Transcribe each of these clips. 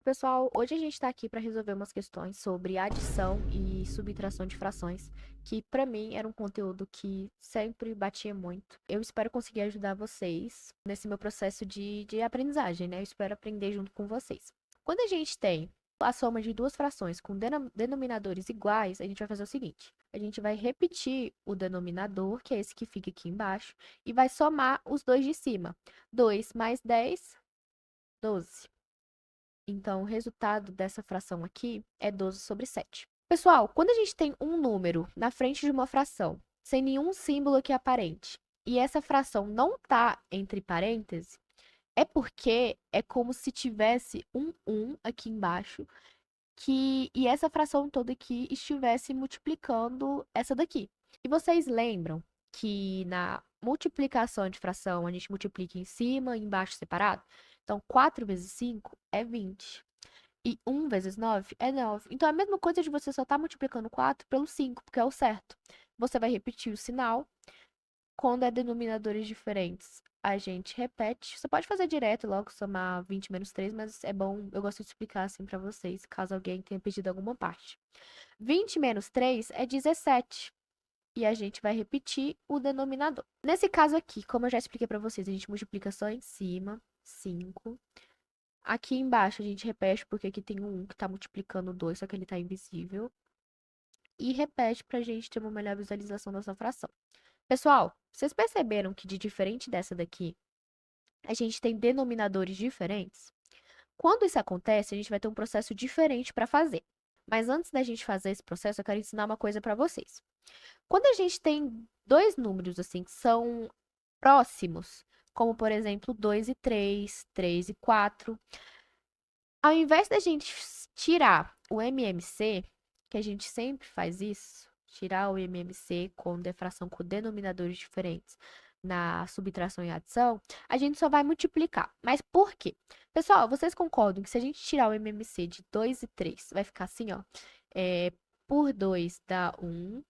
Pessoal, hoje a gente está aqui para resolver umas questões sobre adição e subtração de frações, que para mim era um conteúdo que sempre batia muito. Eu espero conseguir ajudar vocês nesse meu processo de aprendizagem, né? Eu espero aprender junto com vocês. Quando a gente tem a soma de duas frações com denominadores iguais, a gente vai fazer o seguinte: a gente vai repetir o denominador, que é esse que fica aqui embaixo, e vai somar os dois de cima. 2 mais 10, 12. Então, o resultado dessa fração aqui é 12 sobre 7. Pessoal, quando a gente tem um número na frente de uma fração, sem nenhum símbolo aqui aparente, e essa fração não está entre parênteses, é porque é como se tivesse um 1 aqui embaixo, e essa fração toda aqui estivesse multiplicando essa daqui. E vocês lembram que na multiplicação de fração a gente multiplica em cima e embaixo separado? Então, 4 vezes 5 é 20. E 1 vezes 9 é 9. Então, é a mesma coisa de você só estar multiplicando 4 pelo 5, porque é o certo. Você vai repetir o sinal. Quando é denominadores diferentes, a gente repete. Você pode fazer direto, logo somar 20 menos 3, mas é bom, eu gosto de explicar assim para vocês, caso alguém tenha perdido alguma parte. 20 menos 3 é 17. E a gente vai repetir o denominador. Nesse caso aqui, como eu já expliquei para vocês, a gente multiplica só em cima, 5. Aqui embaixo a gente repete porque aqui tem um 1 que está multiplicando 2, só que ele está invisível. E repete para a gente ter uma melhor visualização dessa fração. Pessoal, vocês perceberam que de diferente dessa daqui, a gente tem denominadores diferentes? Quando isso acontece, a gente vai ter um processo diferente para fazer. Mas antes da gente fazer esse processo, eu quero ensinar uma coisa para vocês. Quando a gente tem dois números assim que são próximos, como por exemplo 2 e 3, 3 e 4, ao invés da gente tirar o MMC, que a gente sempre faz isso, tirar o MMC com defração com denominadores diferentes na subtração e adição, a gente só vai multiplicar. Mas por quê? Pessoal, vocês concordam que se a gente tirar o MMC de 2 e 3, vai ficar assim, ó. Por 2 dá 1,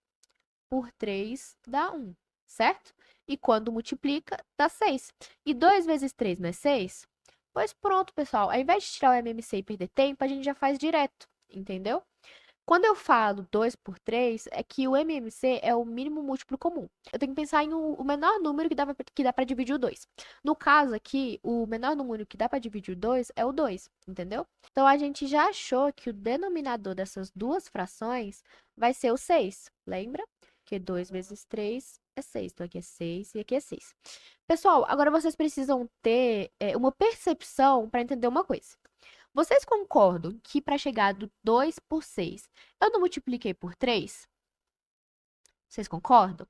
por 3 dá 1, certo? E quando multiplica, dá 6. E 2 vezes 3 não é 6? Pois pronto, pessoal. Ao invés de tirar o MMC e perder tempo, a gente já faz direto, entendeu? Quando eu falo 2 por 3, é que o MMC é o mínimo múltiplo comum. Eu tenho que pensar em o menor número que dá para dividir o 2. No caso aqui, o menor número que dá para dividir o 2 é o 2, entendeu? Então a gente já achou que o denominador dessas duas frações vai ser o 6. Lembra? Que 2 vezes 3 é 6. Então aqui é 6 e aqui é 6. Pessoal, agora vocês precisam ter uma percepção para entender uma coisa. Vocês concordam que para chegar do 2 por 6, eu não multipliquei por 3? Vocês concordam?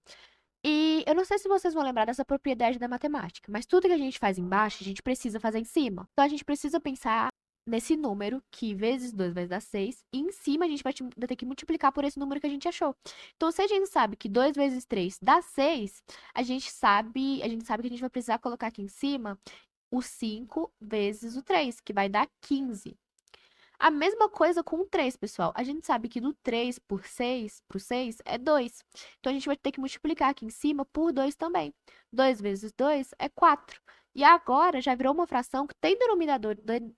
E eu não sei se vocês vão lembrar dessa propriedade da matemática, mas tudo que a gente faz embaixo, a gente precisa fazer em cima. Então a gente precisa pensar nesse número, que vezes 2 vai dar 6, e em cima a gente vai ter que multiplicar por esse número que a gente achou. Então, se a gente sabe que 2 vezes 3 dá 6, a gente sabe que a gente vai precisar colocar aqui em cima o 5 vezes o 3, que vai dar 15. A mesma coisa com o 3, pessoal. A gente sabe que do 3 por 6 é 2. Então, a gente vai ter que multiplicar aqui em cima por 2 também. 2 vezes 2 é 4. E agora já virou uma fração que tem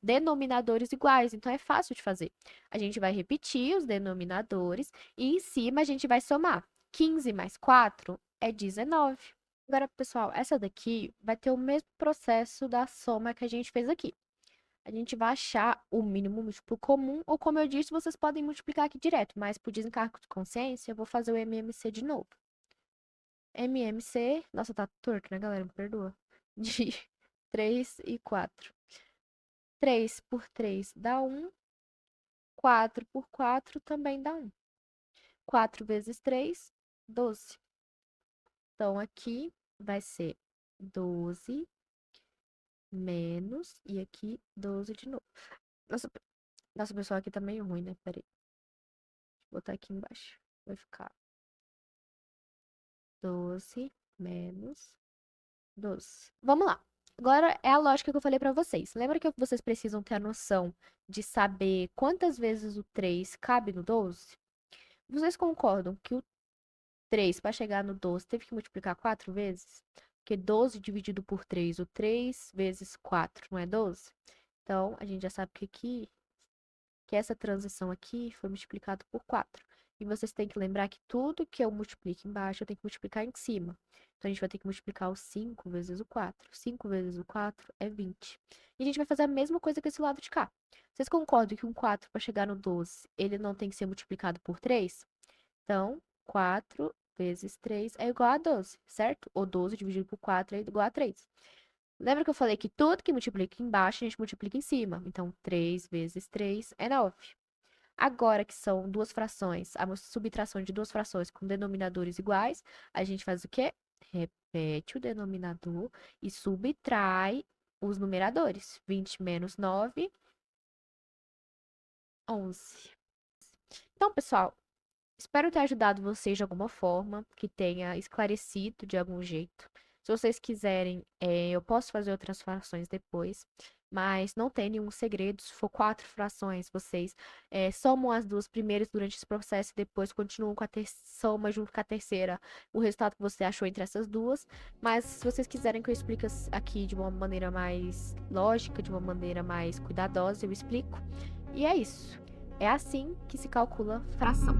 denominadores iguais, então é fácil de fazer. A gente vai repetir os denominadores e em cima a gente vai somar. 15 mais 4 é 19. Agora, pessoal, essa daqui vai ter o mesmo processo da soma que a gente fez aqui. A gente vai achar o mínimo múltiplo comum, ou como eu disse, vocês podem multiplicar aqui direto, mas por desencargo de consciência, eu vou fazer o MMC de novo. MMC, nossa, tá torto, né, galera? Me perdoa. De 3 e 4. 3 por 3 dá 1, 4 por 4 também dá 1. 4 vezes 3, 12. Então, aqui vai ser 12 menos, e aqui 12 de novo. Nossa, pessoal, aqui tá meio ruim, né? Peraí. Vou botar aqui embaixo. Vai ficar 12 menos 12. Vamos lá. Agora é a lógica que eu falei pra vocês. Lembra que vocês precisam ter a noção de saber quantas vezes o 3 cabe no 12? Vocês concordam que o 3, para chegar no 12, teve que multiplicar 4 vezes? Porque 12 dividido por 3, o 3 vezes 4 não é 12? Então, a gente já sabe que aqui que essa transição aqui foi multiplicado por 4. E vocês têm que lembrar que tudo que eu multiplico embaixo, eu tenho que multiplicar em cima. Então, a gente vai ter que multiplicar o 5 vezes o 4. 5 vezes o 4 é 20. E a gente vai fazer a mesma coisa com esse lado de cá. Vocês concordam que um 4, para chegar no 12, ele não tem que ser multiplicado por 3? Então, 4 vezes 3 é igual a 12, certo? Ou 12 dividido por 4 é igual a 3. Lembra que eu falei que tudo que multiplica embaixo, a gente multiplica em cima. Então, 3 vezes 3 é 9. Agora que são duas frações, a subtração de duas frações com denominadores iguais, a gente faz o quê? Repete o denominador e subtrai os numeradores. 20 menos 9, 11. Então, pessoal, espero ter ajudado vocês de alguma forma, que tenha esclarecido de algum jeito. Se vocês quiserem, eu posso fazer outras frações depois, mas não tem nenhum segredo. Se for 4 frações, vocês somam as duas primeiras durante esse processo e depois continuam com a soma junto com a terceira, o resultado que você achou entre essas duas. Mas se vocês quiserem que eu explique aqui de uma maneira mais lógica, de uma maneira mais cuidadosa, eu explico. E é isso. É assim que se calcula fração.